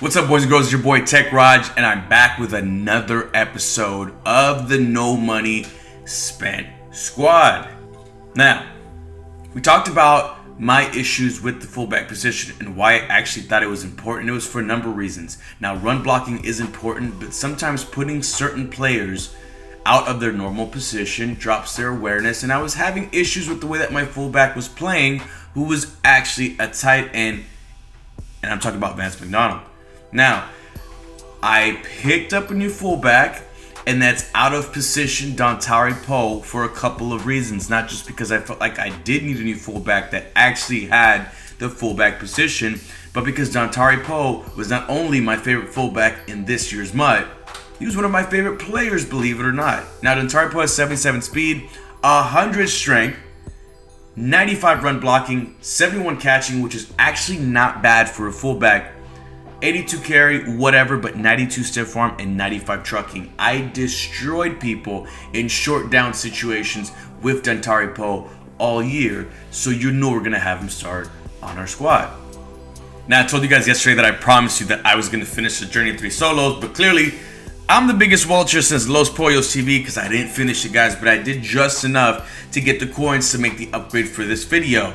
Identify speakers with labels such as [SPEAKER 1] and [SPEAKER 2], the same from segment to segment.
[SPEAKER 1] What's up, boys and girls? It's your boy TeKRaJ, and I'm back with another episode of the No Money Spent Squad. Now, we talked about my issues with the fullback position and why I actually thought it was important. It was for a number of reasons. Now, run blocking is important, but sometimes putting certain players out of their normal position drops their awareness, and I was having issues with the way that my fullback was playing, who was actually a tight end, and I'm talking about Vance McDonald. Now, I picked up a new fullback, and that's out of position TeKRaJ for a couple of reasons. Not just because I felt like I did need a new fullback that actually had the fullback position, but because TeKRaJ was not only my favorite fullback in this year's MUT, he was one of my favorite players, believe it or not. Now, TeKRaJ has 77 speed, 100 strength, 95 run blocking, 71 catching, which is actually not bad for a fullback. 82 carry, whatever, but 92 stiff arm and 95 trucking. I destroyed people in short down situations with TeKRaJ all year, so you know we're going to have him start on our squad. Now, I told you guys yesterday that I promised you that I was going to finish the Journey 3 solos, but clearly, I'm the biggest vulture since Los Pollos TV because I didn't finish it, guys, but I did just enough to get the coins to make the upgrade for this video.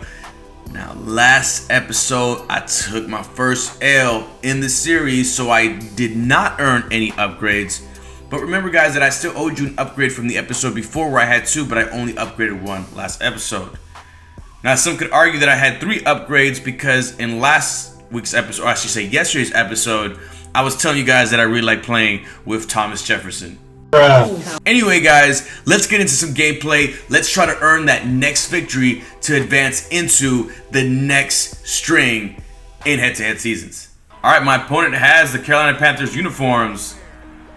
[SPEAKER 1] Now, last episode, I took my first L in the series, so I did not earn any upgrades. But remember, guys, that I still owed you an upgrade from the episode before where I had 2, but I only upgraded 1 last episode. Now, some could argue that I had 3 upgrades because in last week's episode, or I should say yesterday's episode, I was telling you guys that I really like playing with Thomas Jefferson. Anyway, guys, let's get into some gameplay. Let's try to earn that next victory to advance into the next string in head-to-head seasons. Alright, my opponent has the Carolina Panthers uniforms.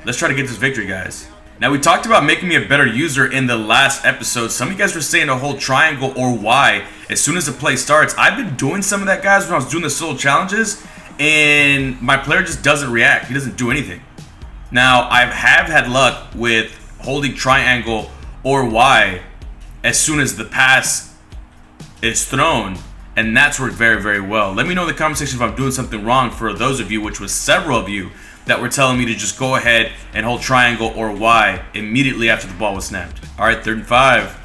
[SPEAKER 1] Let's try to get this victory, guys. Now, we talked about making me a better user in the last episode. Some of you guys were saying to hold triangle or Y as soon as the play starts. I've been doing some of that, guys, when I was doing the solo challenges, and my player just doesn't react. He doesn't do anything. Now, I have had luck with holding triangle or Y as soon as the pass is thrown, and that's worked very, very well. Let me know in the comment section if I'm doing something wrong for those of you, which was several of you, that were telling me to just go ahead and hold triangle or Y immediately after the ball was snapped. All right, 3rd and 5,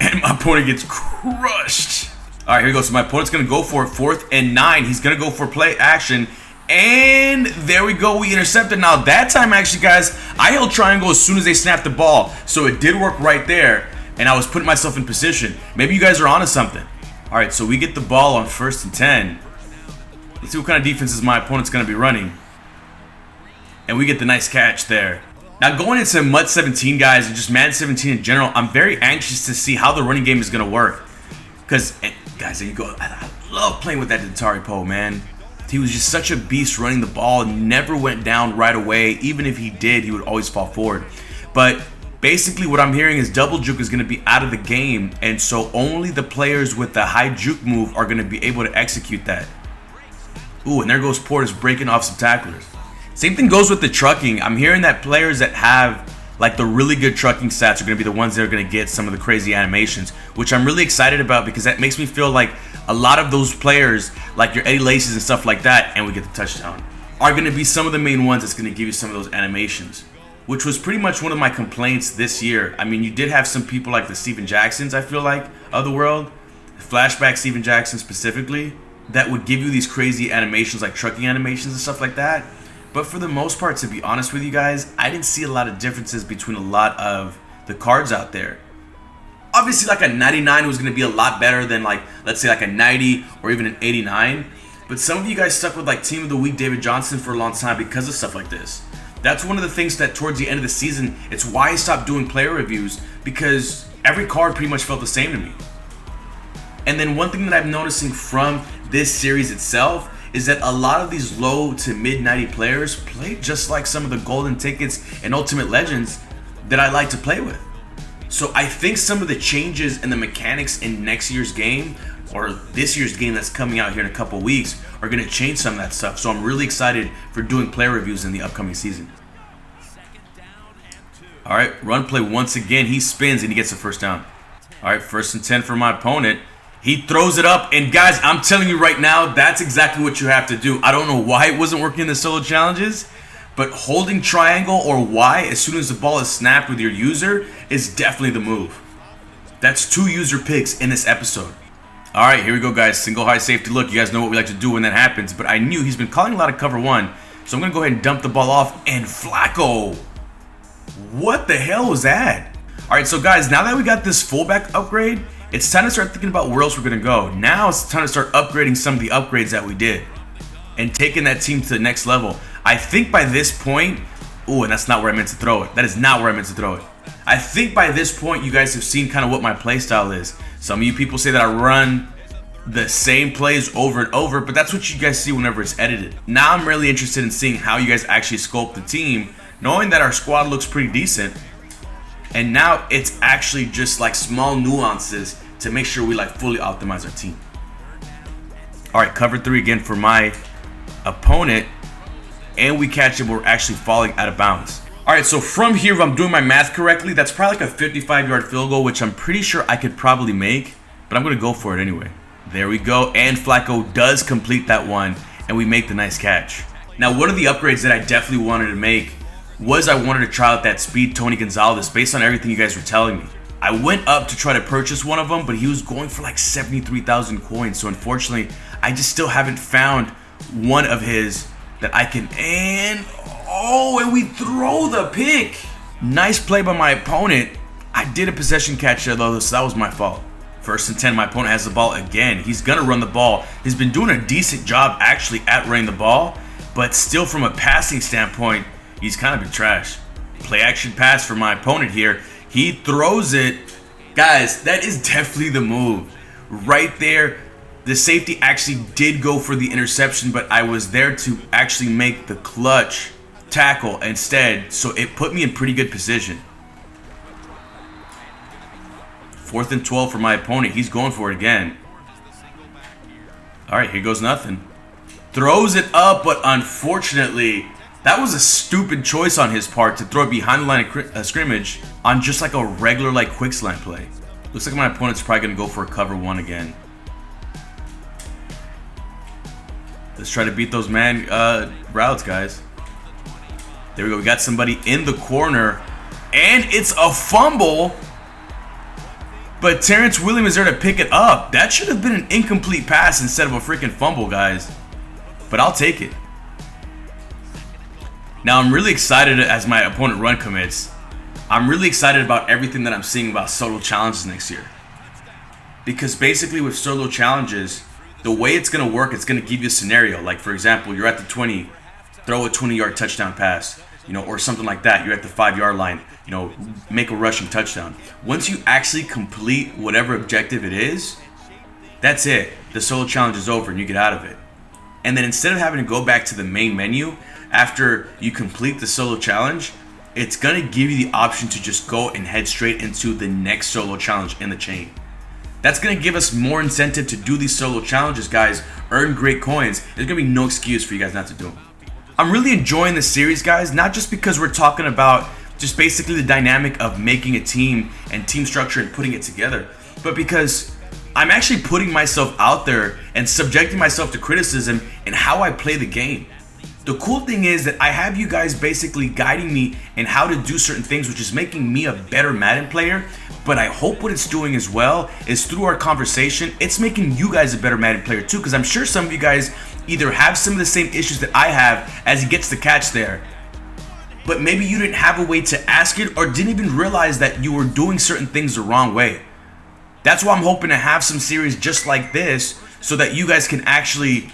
[SPEAKER 1] and my opponent gets crushed. All right, here we go. So my opponent's going to go for it, 4th and 9. He's going to go for play action. And there we go, we intercepted. Now that time, actually, guys, I held triangle as soon as they snapped the ball, so it did work right there, and I was putting myself in position. Maybe you guys are onto something. All right, so we get the ball on 1st and 10. Let's see what kind of defenses my opponent's going to be running. And we get the nice catch there. Now, going into MUT 17, guys, and just Madden 17 in general, I'm very anxious to see how the running game is going to work. Because, guys, there you go. I love playing with that TeKRaJ, man. He was just such a beast running the ball, never went down right away. Even if he did, he would always fall forward. But basically what I'm hearing is double juke is going to be out of the game, and so only the players with the high juke move are going to be able to execute that. Ooh, and there goes Portis breaking off some tacklers. Same thing goes with the trucking. I'm hearing that players that have like the really good trucking stats are going to be the ones that are going to get some of the crazy animations, which I'm really excited about because that makes me feel like a lot of those players, like your Eddie Lacy's and stuff like that, and we get the touchdown, are going to be some of the main ones that's going to give you some of those animations, which was pretty much one of my complaints this year. I mean, you did have some people like the Steven Jacksons, I feel like, of the world, flashback Steven Jackson specifically, that would give you these crazy animations like trucking animations and stuff like that. But for the most part, to be honest with you guys, I didn't see a lot of differences between a lot of the cards out there. Obviously, like a 99 was going to be a lot better than, like, let's say like a 90 or even an 89. But some of you guys stuck with like Team of the Week David Johnson for a long time because of stuff like this. That's one of the things that towards the end of the season, it's why I stopped doing player reviews, because every card pretty much felt the same to me. And then one thing that I'm noticing from this series itself is that a lot of these low to mid 90 players play just like some of the golden tickets and ultimate legends that I like to play with. So I think some of the changes in the mechanics in next year's game, or this year's game that's coming out here in a couple weeks, are going to change some of that stuff. So I'm really excited for doing player reviews in the upcoming season. All right, run play once again. He spins and he gets the 1st down. All right, 1st and 10 for my opponent. He throws it up, and guys, I'm telling you right now, that's exactly what you have to do. I don't know why it wasn't working in the solo challenges, but holding triangle or Y as soon as the ball is snapped with your user is definitely the move. That's 2 user picks in this episode. All right, here we go, guys. Single high safety look. You guys know what we like to do when that happens, but I knew he's been calling a lot of cover 1, so I'm going to go ahead and dump the ball off, and Flacco. What the hell was that? All right, so guys, now that we got this fullback upgrade, it's time to start thinking about where else we're going to go. Now it's time to start upgrading some of the upgrades that we did and taking that team to the next level. I think by this point, ooh, and that's not where I meant to throw it. That is not where I meant to throw it. I think by this point, you guys have seen kind of what my play style is. Some of you people say that I run the same plays over and over, but that's what you guys see whenever it's edited. Now I'm really interested in seeing how you guys actually sculpt the team, knowing that our squad looks pretty decent. And now it's actually just like small nuances to make sure we like fully optimize our team. All right, cover 3 again for my opponent, and we catch it. We're actually falling out of bounds. All right, so from here, if I'm doing my math correctly, that's probably like a 55-yard field goal, which I'm pretty sure I could probably make, but I'm gonna go for it anyway. There we go, and Flacco does complete that one, and we make the nice catch. Now, one of the upgrades that I definitely wanted to make was I wanted to try out that speed Tony Gonzalez based on everything you guys were telling me. I went up to try to purchase one of them, but he was going for like 73,000 coins. So unfortunately, I just still haven't found one of his that I can, and we throw the pick. Nice play by my opponent. I did a possession catch there though, so that was my fault. 1st and 10, my opponent has the ball again. He's gonna run the ball. He's been doing a decent job actually at running the ball, but still from a passing standpoint, he's kind of been trash. Play action pass for my opponent here. He throws it. Guys, that is definitely the move. Right there, the safety actually did go for the interception, but I was there to actually make the clutch tackle instead, so it put me in pretty good position. 4th and 12 for my opponent. He's going for it again. All right, here goes nothing. Throws it up, but unfortunately, that was a stupid choice on his part to throw it behind the line of scrimmage on just like a regular like quick slant play. Looks like my opponent's probably going to go for a cover 1 again. Let's try to beat those man routes, guys. There we go. We got somebody in the corner, and it's a fumble. But Terrence Williams is there to pick it up. That should have been an incomplete pass instead of a freaking fumble, guys. But I'll take it. Now, I'm really excited as my opponent run commits. I'm really excited about everything that I'm seeing about solo challenges next year. Because basically with solo challenges, the way it's going to work, it's going to give you a scenario. Like, for example, you're at the 20, throw a 20-yard touchdown pass, or something like that. You're at the 5-yard line, make a rushing touchdown. Once you actually complete whatever objective it is, that's it. The solo challenge is over and you get out of it. And then instead of having to go back to the main menu, after you complete the solo challenge, it's going to give you the option to just go and head straight into the next solo challenge in the chain. That's going to give us more incentive to do these solo challenges, guys. Earn great coins. There's going to be no excuse for you guys not to do them. I'm really enjoying this series, guys, not just because we're talking about just basically the dynamic of making a team and team structure and putting it together, but because I'm actually putting myself out there and subjecting myself to criticism in how I play the game. The cool thing is that I have you guys basically guiding me in how to do certain things, which is making me a better Madden player. But I hope what it's doing as well is through our conversation, it's making you guys a better Madden player too. Because I'm sure some of you guys either have some of the same issues that I have as he gets the catch there, but maybe you didn't have a way to ask it or didn't even realize that you were doing certain things the wrong way. That's why I'm hoping to have some series just like this so that you guys can actually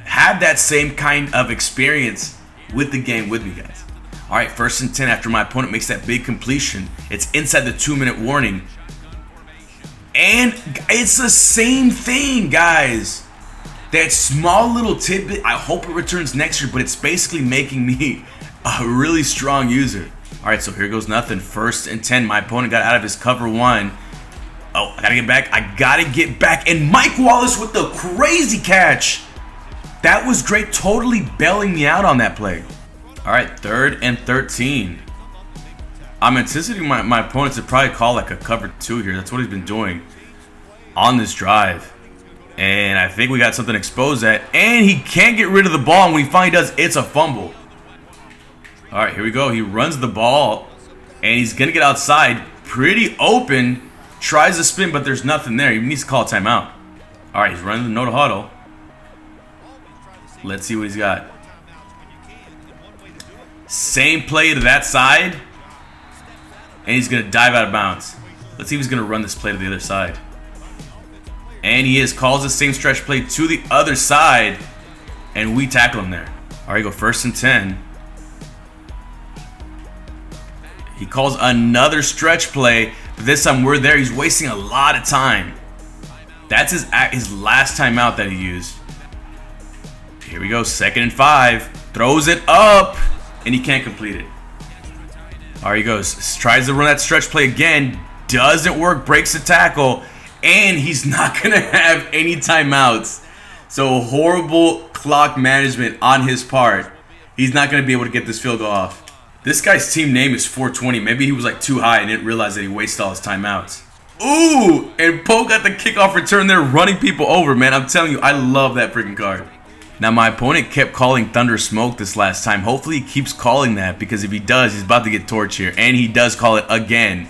[SPEAKER 1] have that same kind of experience with the game with me, guys. All right, 1st and 10 after my opponent makes that big completion. It's inside the 2-minute warning. And it's the same thing, guys. That small little tidbit, I hope it returns next year, but it's basically making me a really strong user. All right, so here goes nothing. 1st and 10. My opponent got out of his cover 1. Oh, I gotta get back. And Mike Wallace with the crazy catch. That was great, totally bailing me out on that play. All right, 3rd and 13. I'm anticipating my opponent to probably call like a cover 2 here. That's what he's been doing. on this drive. And I think we got something exposed at. And he can't get rid of the ball. And when he finally does, it's a fumble. All right, here we go. He runs the ball. And he's going to get outside. Pretty open. Tries to spin, but there's nothing there. He needs to call a timeout. All right, he's running the no huddle. Let's see what he's got. Same play to that side. And he's going to dive out of bounds. Let's see if he's going to run this play to the other side. And he calls the same stretch play to the other side. And we tackle him there. All right, go 1st and 10. He calls another stretch play. But this time we're there. He's wasting a lot of time. That's his last timeout that he used. Here we go, 2nd and 5. Throws it up. And he can't complete it. All right, he goes. Tries to run that stretch play again. Doesn't work. Breaks the tackle. And he's not going to have any timeouts. So horrible clock management on his part. He's not going to be able to get this field goal off. This guy's team name is 420. Maybe he was like too high and didn't realize that he wasted all his timeouts. Ooh, and Poe got the kickoff return there, running people over, man. I'm telling you, I love that freaking card. Now, my opponent kept calling Thunder Smoke this last time. Hopefully, he keeps calling that, because if he does, he's about to get torched here. And he does call it again.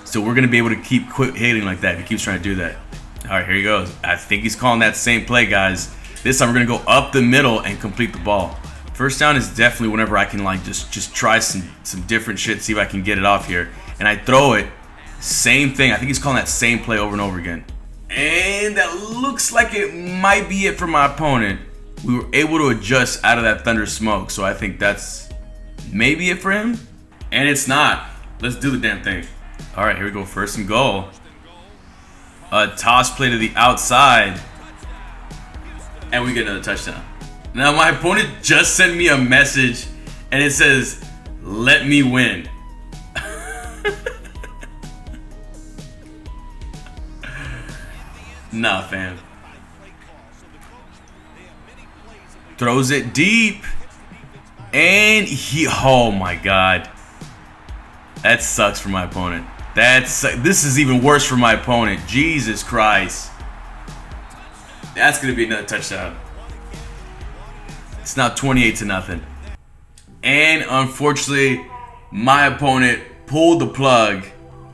[SPEAKER 1] So we're going to be able to keep hitting like that if he keeps trying to do that. All right, here he goes. I think he's calling that same play, guys. This time, we're going to go up the middle and complete the ball. First down is definitely whenever I can like just try some different shit, see if I can get it off here. And I throw it. Same thing. I think he's calling that same play over and over again. And that looks like it might be it for my opponent. We were able to adjust out of that Thunder Smoke, so I think that's maybe it for him. And it's not. Let's do the damn thing. All right, here we go. 1st and goal. A toss play to the outside. And we get another touchdown. Now, my opponent just sent me a message, and it says, "Let me win." Nah, fam. Throws it deep. And oh my God. That sucks for my opponent. This is even worse for my opponent. Jesus Christ. That's going to be another touchdown. It's now 28-0. And unfortunately, my opponent pulled the plug.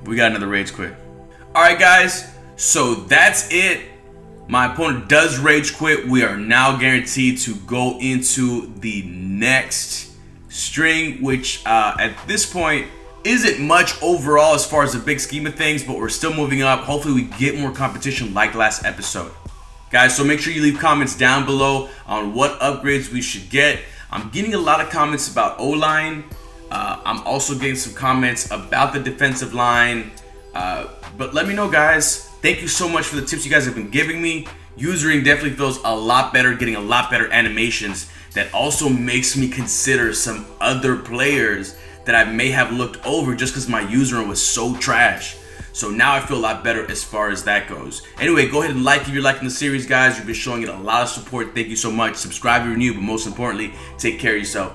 [SPEAKER 1] We got another rage quit. All right, guys. So that's it. My opponent does rage quit. We are now guaranteed to go into the next string, which at this point isn't much overall as far as the big scheme of things, but we're still moving up. Hopefully we get more competition like last episode. Guys, so make sure you leave comments down below on what upgrades we should get. I'm getting a lot of comments about O-line. I'm also getting some comments about the defensive line. But let me know, guys. Thank you so much for the tips you guys have been giving me. Usering definitely feels a lot better, getting a lot better animations. That also makes me consider some other players that I may have looked over just because my user was so trash. So now I feel a lot better as far as that goes. Anyway, go ahead and like if you're liking the series, guys. You've been showing it a lot of support. Thank you so much. Subscribe if you're new, but most importantly, take care of yourself.